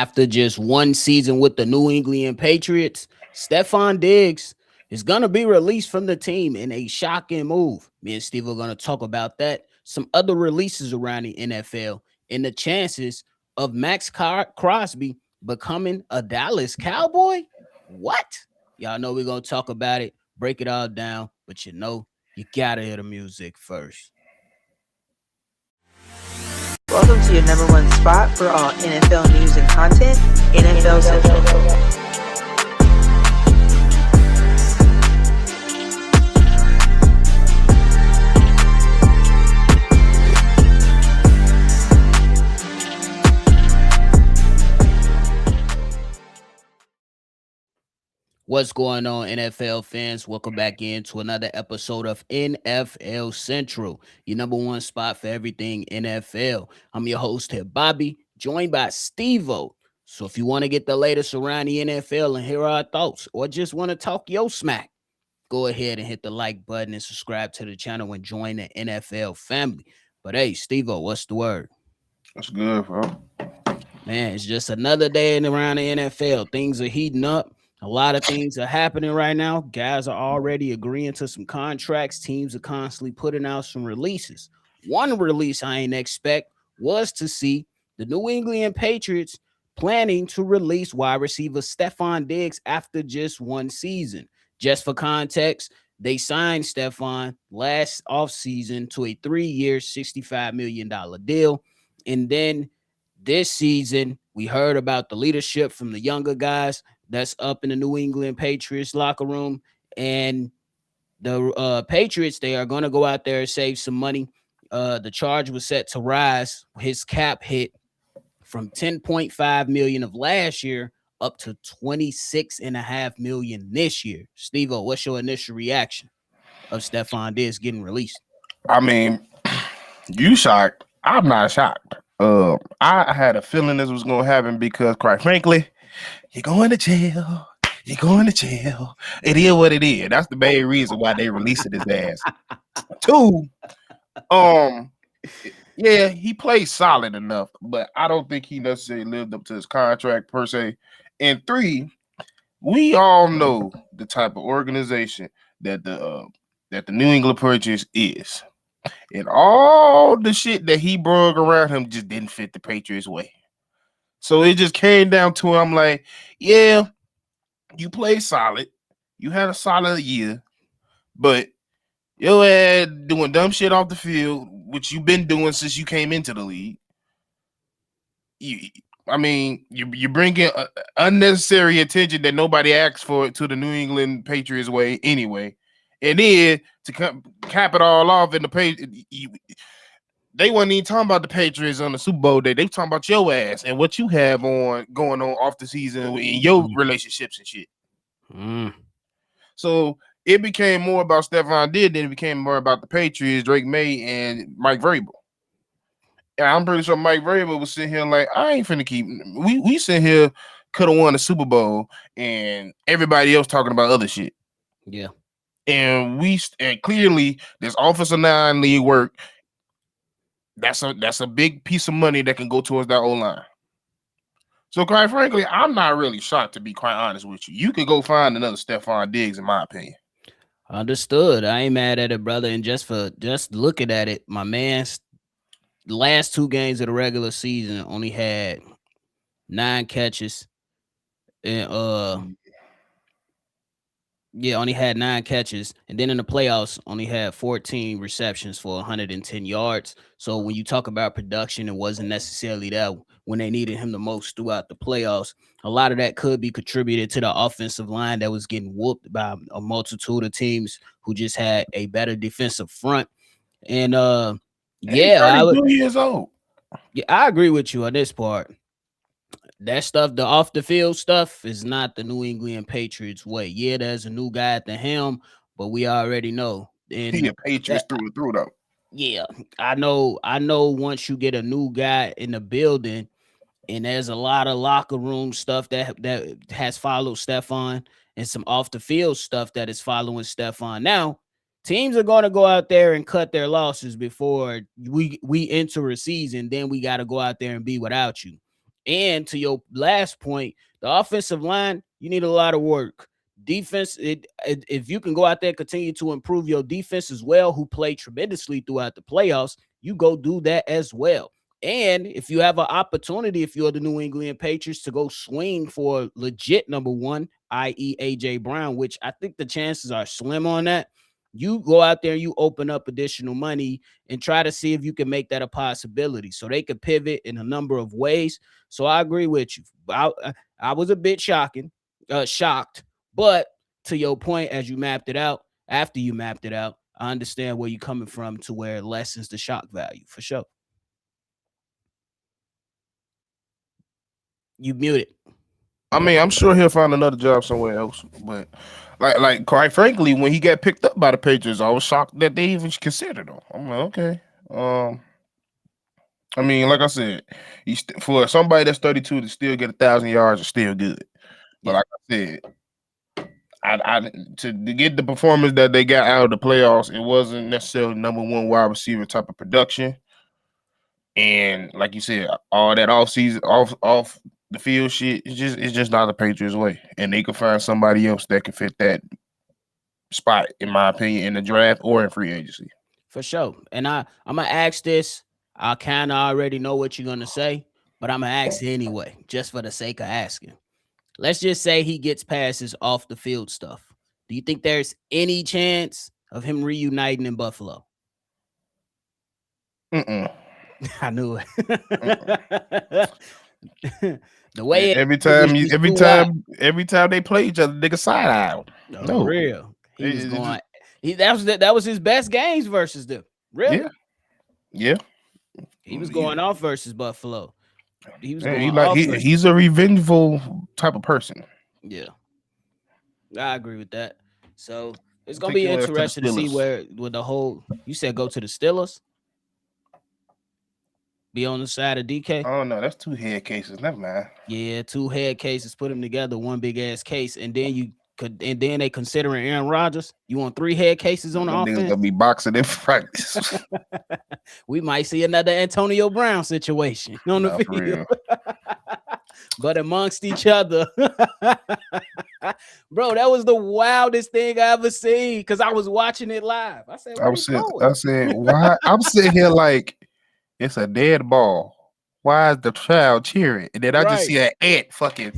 After just one season with the New England Patriots, Stefon Diggs is going to be released from the team in a shocking move. Me and Steve are going to talk about that, some other releases around the NFL, and the chances of Crosby becoming a Dallas Cowboy. What? Y'all know we're going to talk about it, break it all down, but you got to hear the music first. Welcome to your number one spot for all NFL news and content, NFL Central. What's going on, NFL fans? Welcome back into another episode of NFL Central, your number one spot for everything NFL. I'm your host here, Bobby, joined by Steve-O. So if you want to get the latest around the NFL and hear our thoughts, or just want to talk yo smack, go ahead and hit the like button and subscribe to the channel and join the NFL family. But hey, Steve-O, what's the word? That's good, bro. Man, it's just another day in around the NFL. Things are heating up. A lot of things are happening right now. Guys are already agreeing to some contracts. Teams are constantly putting out some releases. One release I ain't expect was to see the New England Patriots planning to release wide receiver Stefon Diggs after just one season. Just for context, they signed Stefon last offseason to a 3-year, $65 million deal. And then this season, we heard about the leadership from the younger guys that's up in the New England Patriots locker room, and the Patriots, they are going to go out there and save some money. The charge was set to rise. His cap hit from 10.5 million of last year up to 26.5 million this year. Steve-O, what's your initial reaction of Stefon Diggs getting released? I mean, you shocked. I'm not shocked. I had a feeling this was going to happen because, quite frankly, you're going to jail. You're going to jail. It is what it is. That's the main reason why they released his ass. 2, yeah, he played solid enough, but I don't think he necessarily lived up to his contract per se. And 3, we all know the type of organization that the New England Patriots is. And all the shit that he brought around him just didn't fit the Patriots way. So it just came down to I'm like, yeah, you played solid. You had a solid year, but your ass doing dumb shit off the field, which you've been doing since you came into the league. You're bringing unnecessary attention that nobody asked for to the New England Patriots way anyway. And then to cap it all off in the page, they wasn't even talking about the Patriots on the Super Bowl day. They were talking about your ass and what you have going on off the season in your relationships and shit. So it became more about Stefon Diggs than it became more about the Patriots, Drake May, and Mike Vrabel. And I'm pretty sure Mike Vrabel was sitting here like, I ain't finna keep. We sitting here could have won the Super Bowl, and everybody else talking about other shit. Yeah. And clearly this offensive line league work. That's a big piece of money that can go towards that O-line. So quite frankly, I'm not really shocked, to be quite honest with you. You could go find another Stefon Diggs, in my opinion. Understood. I ain't mad at it, brother. And just looking at it, my man's last 2 games of the regular season only had 9 catches. And only had 9 catches, and then in the playoffs only had 14 receptions for 110 yards. So when you talk about production, it wasn't necessarily that when they needed him the most throughout the playoffs. A lot of that could be contributed to the offensive line that was getting whooped by a multitude of teams who just had a better defensive front. And I would 32 years old. Yeah, I agree with you on this part. That stuff, the off the field stuff, is not the New England Patriots way. Yeah, there's a new guy at the helm, but we already know. He a Patriots through and through, though. Yeah, I know. Once you get a new guy in the building, and there's a lot of locker room stuff that has followed Stefon, and some off the field stuff that is following Stefon. Now, teams are going to go out there and cut their losses before we enter a season. Then we got to go out there and be without you. And to your last point, the offensive line, you need a lot of work. Defense, if you can go out there and continue to improve your defense as well, who played tremendously throughout the playoffs, you go do that as well. And if you have an opportunity, if you're the New England Patriots, to go swing for legit number one, i.e., AJ Brown, which I think the chances are slim on that, you go out there and you open up additional money and try to see if you can make that a possibility so they could pivot in a number of ways. So I agree with you. I was a bit shocked, but to your point, as you mapped it out, after you mapped it out, I understand where you're coming from to where it lessens the shock value for sure. You muted. I mean, I'm sure he'll find another job somewhere else. But quite frankly, when he got picked up by the Patriots, I was shocked that they even considered him. I'm like, okay. I mean, like I said, for somebody that's 32 to still get 1,000 yards is still good. But like I said, to get the performance that they got out of the playoffs, it wasn't necessarily number one wide receiver type of production. And like you said, all that off the field shit, it's just not the Patriots way. And they could find somebody else that can fit that spot, in my opinion, in the draft or in free agency. For sure. And I'm gonna ask this. I kind of already know what you're gonna say, but I'm gonna ask anyway, just for the sake of asking. Let's just say he gets past his off the field stuff. Do you think there's any chance of him reuniting in Buffalo? I knew it. The way every time they play each other, nigga side eye. No, real. He was going. That was his best games versus them. Really? Yeah. He was going off versus Buffalo. He was going he's a revengeful type of person. Yeah, I agree with that. So it's gonna be interesting to see where the whole. You said go to the Steelers. Be on the side of DK. Oh no, that's two head cases. Never mind. Yeah, two head cases. Put them together, one big ass case, and then they considering Aaron Rodgers. You want 3 head cases on the offense? Gonna be boxing in practice. We might see another Antonio Brown situation on the field. But amongst each other, bro, that was the wildest thing I ever seen because I was watching it live. I said, why? I'm sitting here like it's a dead ball. Why is the child cheering? And then I just see an ant fucking.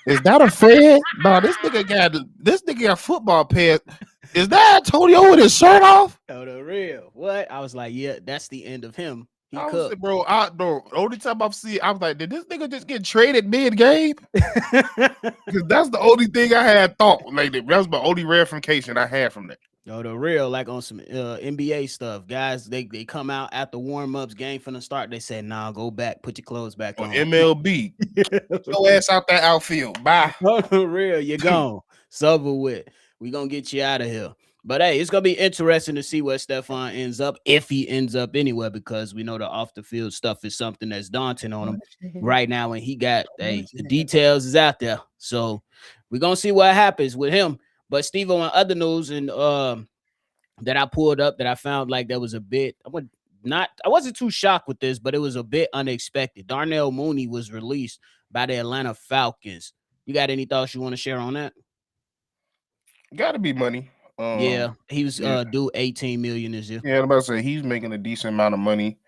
Is that a Fred? No, this nigga got football pants. Is that Antonio with his shirt off? Oh, the real. What? I was like, yeah, that's the end of him. Bro, only time I've seen, I was like, did this nigga just get traded mid-game? Because that's the only thing I had thought. Like, that was my only verification I had from that. Oh, the real, like on some NBA stuff. Guys, they come out after warm-ups, game from the start. They said, nah, go back, put your clothes back on. MLB. Get your ass out that outfield. Bye. Oh, the real, you're gone. It's over with. We gonna get you out of here. But hey, it's gonna be interesting to see where Stefon ends up, if he ends up anywhere, because we know the off the field stuff is something that's daunting on him right now. And he got the details is out there. So we're gonna see what happens with him. But Steve, on other news and that I pulled up that I found like that was a bit I wasn't too shocked with this, but it was a bit unexpected. Darnell Mooney was released by the Atlanta Falcons. You got any thoughts you want to share on that? Gotta be money. Yeah, he was due $18 million this year. Yeah, I'm about to say he's making a decent amount of money,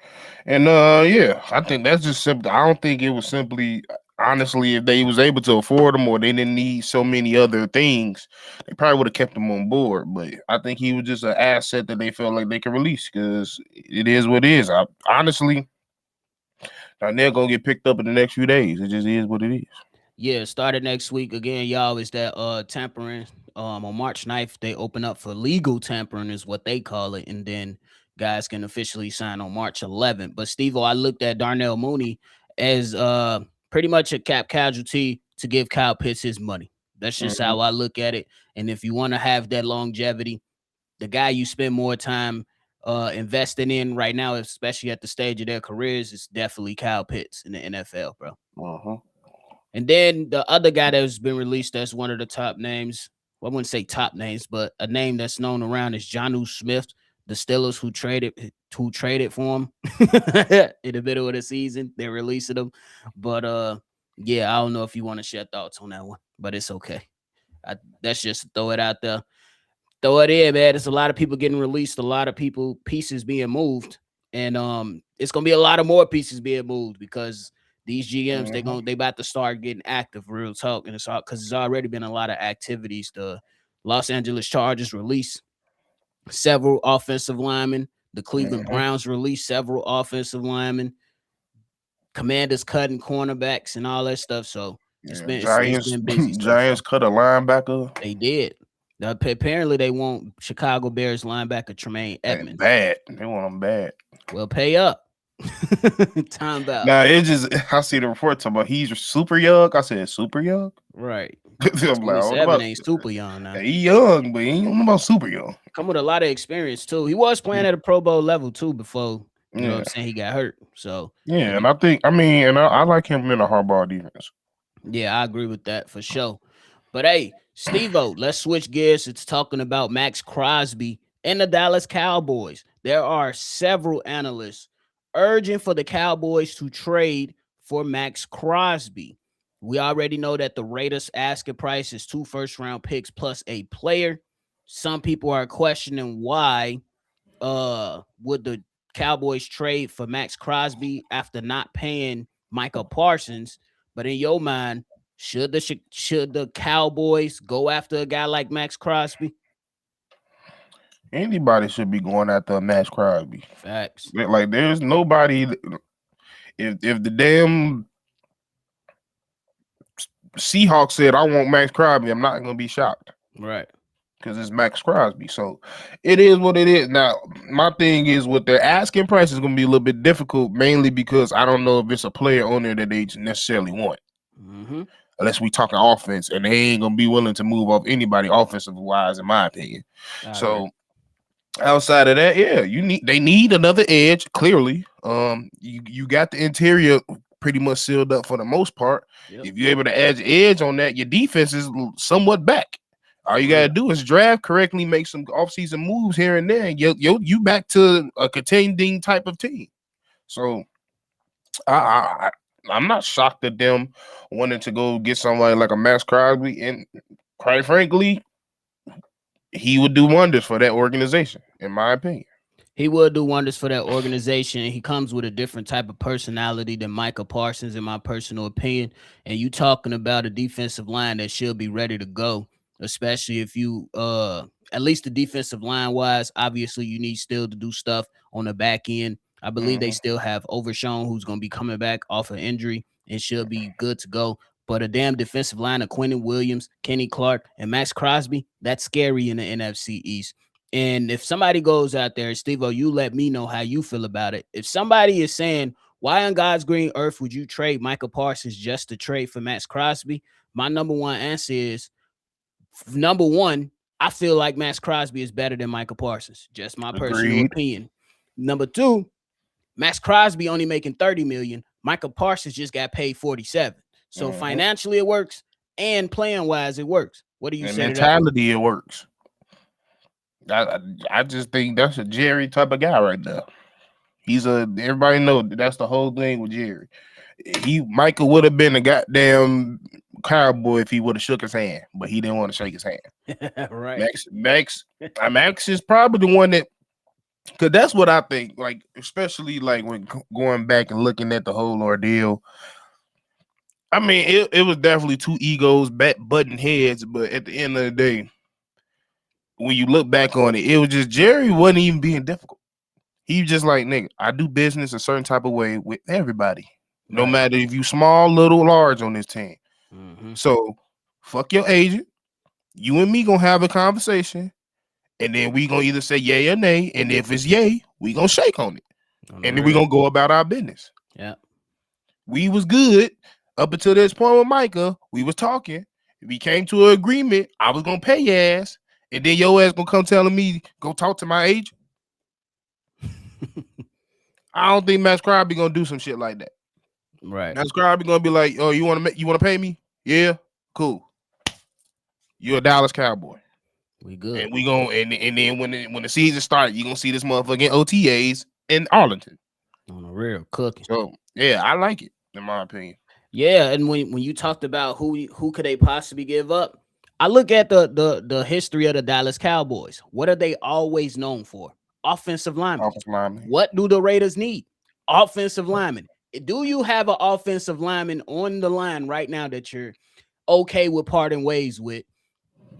and I think that's just simple. I don't think it was simply, honestly, if they was able to afford him or they didn't need so many other things, they probably would have kept him on board. But I think he was just an asset that they felt like they could release because it is what it is. Honestly, they're gonna get picked up in the next few days. It just is what it is. Yeah, started next week again, y'all. Is that tampering? On March 9th, they open up for legal tampering, is what they call it, and then guys can officially sign on March 11th. But Steve-O, I looked at Darnell Mooney as pretty much a cap casualty to give Kyle Pitts his money. That's just how I look at it. And if you want to have that longevity, the guy you spend more time investing in right now, especially at the stage of their careers, is definitely Kyle Pitts in the NFL, bro. And then the other guy that's been released, that's one of the top names. Well, I wouldn't say top names, but a name that's known around is Jonnu Smith, The Steelers who traded for him in the middle of the season, they're releasing him. But yeah, I don't know if you want to share thoughts on that one, but it's okay. That's just throw it out there. Throw it in, man. There's a lot of people getting released, a lot of people pieces being moved, and it's gonna be a lot of more pieces being moved because these GMs they about to start getting active, real talk, and it's all because it's already been a lot of activities. The Los Angeles Chargers released several offensive linemen. The Cleveland Browns released several offensive linemen. Commanders cutting cornerbacks and all that stuff. So it's been busy so far. Giants cut a linebacker. They did. Apparently, they want Chicago Bears linebacker Tremaine Edmonds. Bad. They want them bad. Well, pay up. Time out. Now it just I see the report talking about he's super young. I said super young. Right. I'm like, 27 ain't super young now. He young, but he ain't about super young. Come with a lot of experience too. He was playing at a Pro Bowl level too before you know what I'm saying he got hurt. So yeah, and I like him in a hardball defense. Yeah, I agree with that for sure. But hey, Steve-O, let's switch gears. It's talking about Maxx Crosby and the Dallas Cowboys. There are several analysts urging for the Cowboys to trade for Maxx Crosby. We already know that the Raiders' asking price is 2 first-round picks plus a player. Some people are questioning why would the Cowboys trade for Maxx Crosby after not paying Micah Parsons. But in your mind, should the Cowboys go after a guy like Maxx Crosby? Anybody should be going after Maxx Crosby. Facts. Like there's nobody. If the damn Seahawks said I want Maxx Crosby, I'm not gonna be shocked. Right. Because it's Maxx Crosby. So it is what it is. Now, my thing is with their asking price is going to be a little bit difficult, mainly because I don't know if it's a player on there that they necessarily want. Unless we talking offense, and they ain't going to be willing to move off anybody offensive-wise, in my opinion. So outside of that, yeah, they need another edge, clearly. You got the interior pretty much sealed up for the most part. Yep. If you're able to add edge on that, your defense is somewhat back. All you gotta do is draft correctly, make some offseason moves here and there, and you back to a contending type of team. So I'm not shocked at them wanting to go get somebody like a Maxx Crosby, and quite frankly, he would do wonders for that organization, in my opinion. He would do wonders for that organization. He comes with a different type of personality than Micah Parsons, in my personal opinion. And you talking about a defensive line that should be ready to go. Especially if you at least the defensive line wise, obviously you need still to do stuff on the back end. I believe they still have Overshown, who's going to be coming back off of injury and should be good to go. But a damn defensive line of Quentin Williams, Kenny Clark, and Maxx Crosby, that's scary in the NFC East. And if somebody goes out there, Steve-O, you let me know how you feel about it. If somebody is saying, why on God's green earth would you trade Micah Parsons just to trade for Maxx Crosby? My number one answer is, number one, I feel like Maxx Crosby is better than Micah Parsons. Just my personal opinion. Number two, Maxx Crosby only making $30 million. Micah Parsons just got paid $47. So financially it works, and playing wise it works. What do you say? Mentality it works. I just think that's a Jerry type of guy right there. Everybody know that's the whole thing with Jerry. Michael would have been a goddamn Cowboy if he would have shook his hand, but he didn't want to shake his hand. Right. Maxx is probably the one that, because that's what I think, like, especially like when going back and looking at the whole ordeal. I mean, it was definitely two egos butting heads, but at the end of the day, when you look back on it, it was just Jerry wasn't even being difficult. He was just like, nigga, I do business a certain type of way with everybody. No matter if you small, little, large on this team. So fuck your agent. You and me gonna have a conversation, and then we gonna either say yay or nay. And if it's yay, we gonna shake on it. And then we gonna go about our business. Yeah. We was good up until this point with Micah. We was talking. We came to an agreement. I was gonna pay your ass, and then your ass gonna come telling me go talk to my agent. I don't think Maxx Crosby gonna do some shit like that. Right. Maxx Crosby gonna be like, oh, you wanna pay me? Yeah, cool. You're a Dallas Cowboy. We good. And we gonna and then when the season starts, you gonna see this motherfucking OTAs in Arlington. On the real cooking. So yeah, I like it in my opinion. Yeah, and when you talked about who could they possibly give up, I look at the history of the Dallas Cowboys. What are they always known for? Offensive linemen. Offensive lineman. What do the Raiders need? Offensive linemen. Do you have an offensive lineman on the line right now that you're okay with parting ways with,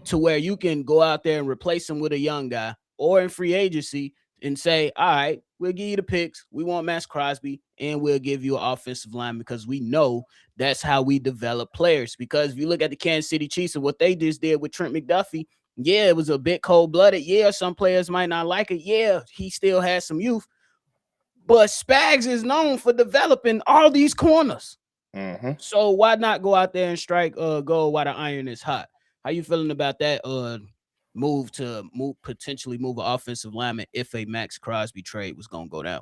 to where you can go out there and replace him with a young guy, or in free agency and say, all right, we'll give you the picks. We want Maxx Crosby, and we'll give you an offensive line, because we know that's how we develop players. Because if you look at the Kansas City Chiefs and what they just did with Trent McDuffie, yeah, it was a bit cold-blooded. Yeah, some players might not like it. Yeah, he still has some youth. But Spags is known for developing all these corners. Mm-hmm. So why not go out there and strike gold while the iron is hot? How you feeling about that potentially move an offensive lineman if a Maxx Crosby trade was gonna go down?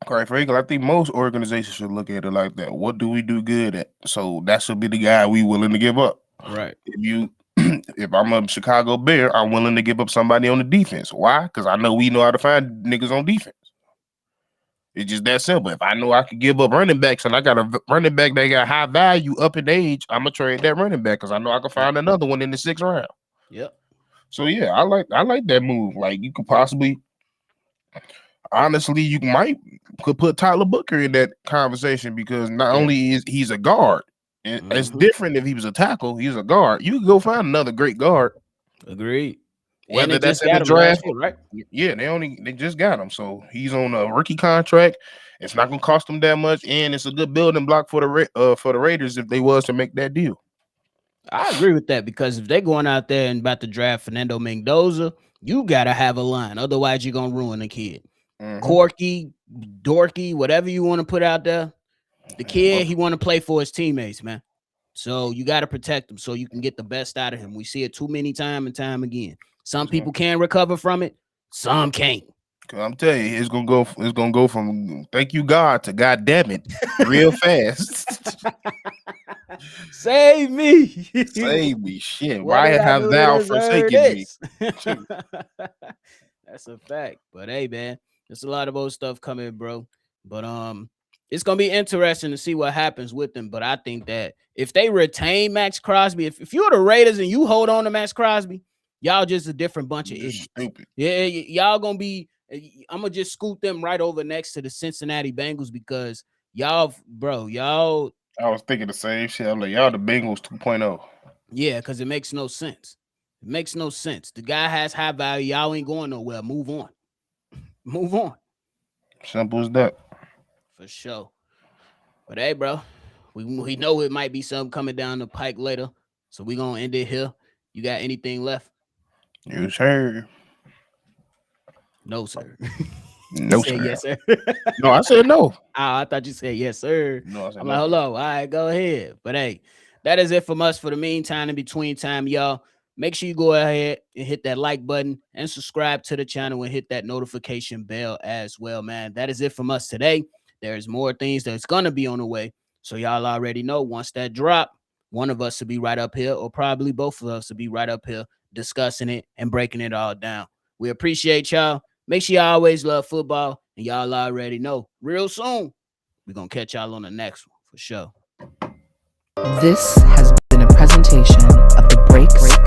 Quite frankly, I think most organizations should look at it like that. What do we do good at? So that should be the guy we willing to give up. Right. If I'm a Chicago Bear, I'm willing to give up somebody on the defense. Why? Because I know we know how to find niggas on defense. It's just that simple. If I know I could give up running backs and I got a running back that got high value up in age, I'm gonna trade that running back because I know I can find another one in the 6th round. Yep. So yeah, I like that move. Like you could possibly, honestly, could put Tyler Booker in that conversation, because not only is he's a guard, and it's different if he was a tackle. He's a guard. You could go find another great guard. Agreed. Whether that's in the draft, right? Yeah, they just got him, so he's on a rookie contract. It's not gonna cost them that much, and it's a good building block for the Raiders if they was to make that deal. I agree with that, because if they're going out there and about to draft Fernando Mendoza, you gotta have a line. Otherwise, you're gonna ruin the kid. Corky, dorky, whatever you want to put out there. The kid, he want to play for his teammates, man. So you got to protect him so you can get the best out of him. We see it too many time and time again. Some people can recover from it, some can't. I'm telling you, it's gonna go from thank you God to God damn it real fast. Save me. Save me. Shit. Why have thou forsaken me? That's a fact. But hey, man, there's a lot of old stuff coming, bro. But it's gonna be interesting to see what happens with them. But I think that if they retain Maxx Crosby, if you're the Raiders and you hold on to Maxx Crosby, y'all just a different bunch of idiots. Stupid. Yeah, y'all gonna be. I'm gonna just scoot them right over next to the Cincinnati Bengals, because y'all. I was thinking the same shit. I'm like, y'all the Bengals 2.0. Yeah, because it makes no sense. It makes no sense. The guy has high value. Y'all ain't going nowhere. Move on. Move on. Simple as that. For sure. But hey, bro, we know it might be something coming down the pike later, so we gonna end it here. You got anything left? Yes, sir. No, sir. No, sir. Yes, sir. No, I said no. I thought you said yes, sir. No, I said I'm no. like, hold on. All right, go ahead. But hey, that is it from us for the meantime. In between time, y'all, make sure you go ahead and hit that like button and subscribe to the channel and hit that notification bell as well, man. That is it from us today. There's more things that's gonna be on the way, so y'all already know once that drop, one of us will be right up here, or probably both of us will be right up here discussing it and breaking it all down. We appreciate y'all. Make sure y'all always love football, and y'all already know real soon we're gonna catch y'all on the next one for sure. This has been a presentation of the Breaks